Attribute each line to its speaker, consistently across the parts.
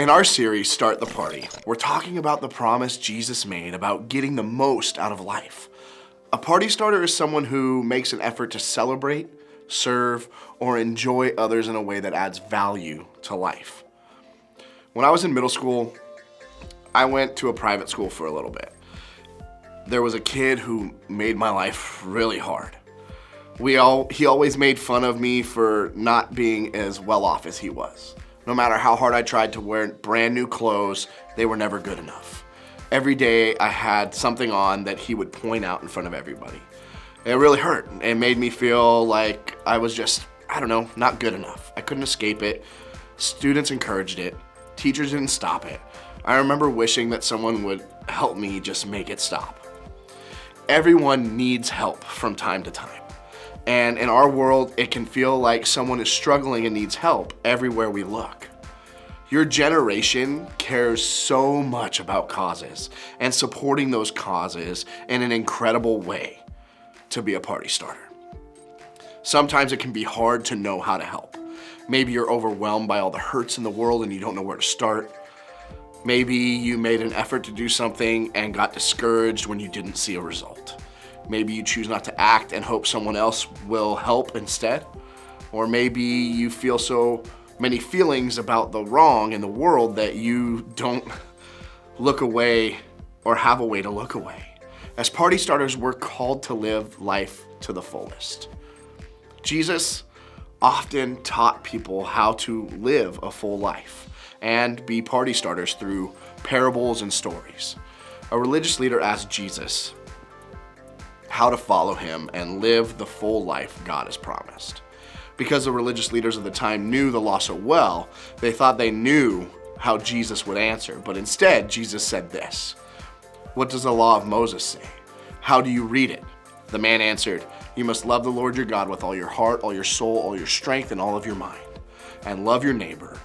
Speaker 1: In our series, Start the Party, we're talking about the promise Jesus made about getting the most out of life. A party starter is someone who makes an effort to celebrate, serve, or enjoy others in a way that adds value to life. When I was in middle school, I went to a private school for a little bit. There was a kid who made my life really hard. He always made fun of me for not being as well off as he was. No matter how hard I tried to wear brand new clothes, they were never good enough. Every day I had something on that he would point out in front of everybody. It really hurt. It made me feel like I was just, not good enough. I couldn't escape it. Students encouraged it. Teachers didn't stop it. I remember wishing that someone would help me just make it stop. Everyone needs help from time to time. And in our world, it can feel like someone is struggling and needs help everywhere we look. Your generation cares so much about causes and supporting those causes in an incredible way to be a party starter. Sometimes it can be hard to know how to help. Maybe you're overwhelmed by all the hurts in the world and you don't know where to start. Maybe you made an effort to do something and got discouraged when you didn't see a result. Maybe you choose not to act and hope someone else will help instead. Or maybe you feel so many feelings about the wrong in the world that you don't look away or have a way to look away. As party starters, we're called to live life to the fullest. Jesus often taught people how to live a full life and be party starters through parables and stories. A religious leader asked Jesus how to follow him and live the full life God has promised. Because the religious leaders of the time knew the law so well, they thought they knew how Jesus would answer. But instead, Jesus said this: "What does the law of Moses say? How do you read it?" The man answered, "You must love the Lord your God with all your heart, all your soul, all your strength, and all of your mind, and love your neighbor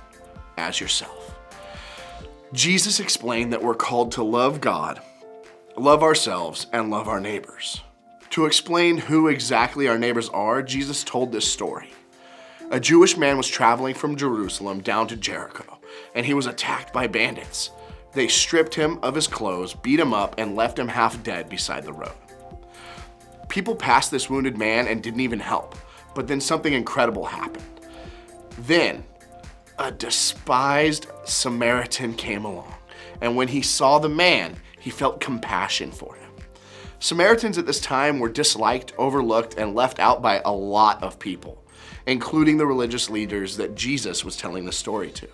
Speaker 1: as yourself." Jesus explained that we're called to love God, love ourselves, and love our neighbors. To explain who exactly our neighbors are, Jesus told this story. A Jewish man was traveling from Jerusalem down to Jericho, and he was attacked by bandits. They stripped him of his clothes, beat him up, and left him half dead beside the road. People passed this wounded man and didn't even help, but then something incredible happened. Then, a despised Samaritan came along, and when he saw the man, he felt compassion for him. Samaritans at this time were disliked, overlooked, and left out by a lot of people, including the religious leaders that Jesus was telling the story to.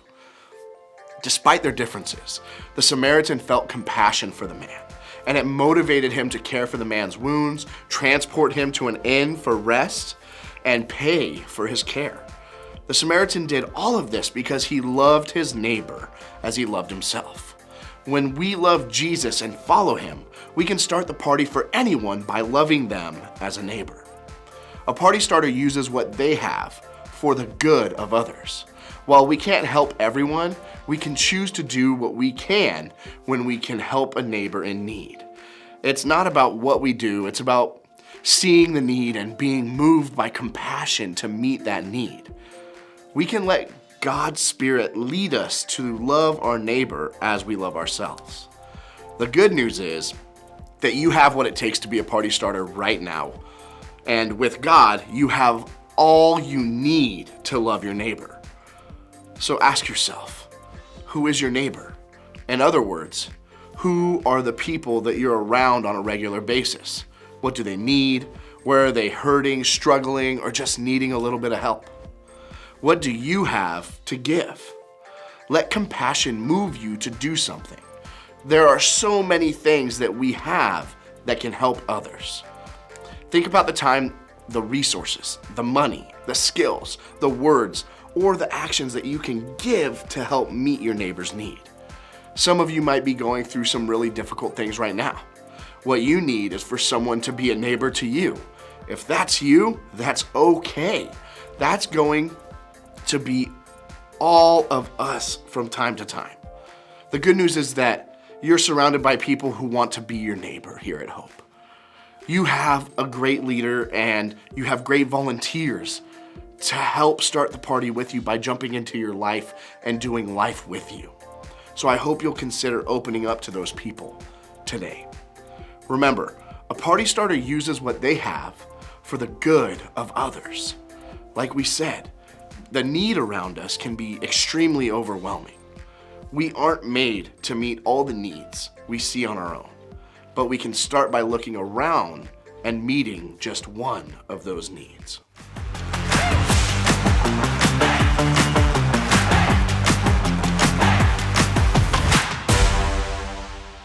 Speaker 1: Despite their differences, the Samaritan felt compassion for the man, and it motivated him to care for the man's wounds, transport him to an inn for rest, and pay for his care. The Samaritan did all of this because he loved his neighbor as he loved himself. When we love Jesus and follow him, we can start the party for anyone by loving them as a neighbor. A party starter uses what they have for the good of others. While we can't help everyone, we can choose to do what we can when we can help a neighbor in need. It's not about what we do, it's about seeing the need and being moved by compassion to meet that need. We can let God's Spirit lead us to love our neighbor as we love ourselves. The good news is that you have what it takes to be a party starter right now. And with God, you have all you need to love your neighbor. So ask yourself, who is your neighbor? In other words, who are the people that you're around on a regular basis? What do they need? Where are they hurting, struggling, or just needing a little bit of help? What do you have to give? Let compassion move you to do something. There are so many things that we have that can help others. Think about the time, the resources, the money, the skills, the words, or the actions that you can give to help meet your neighbor's need. Some of you might be going through some really difficult things right now. What you need is for someone to be a neighbor to you. If that's you, that's okay. That's going to be all of us from time to time. The good news is that you're surrounded by people who want to be your neighbor here at Hope. You have a great leader and you have great volunteers to help start the party with you by jumping into your life and doing life with you. So I hope you'll consider opening up to those people today. Remember, a party starter uses what they have for the good of others. Like we said, the need around us can be extremely overwhelming. We aren't made to meet all the needs we see on our own, but we can start by looking around and meeting just one of those needs.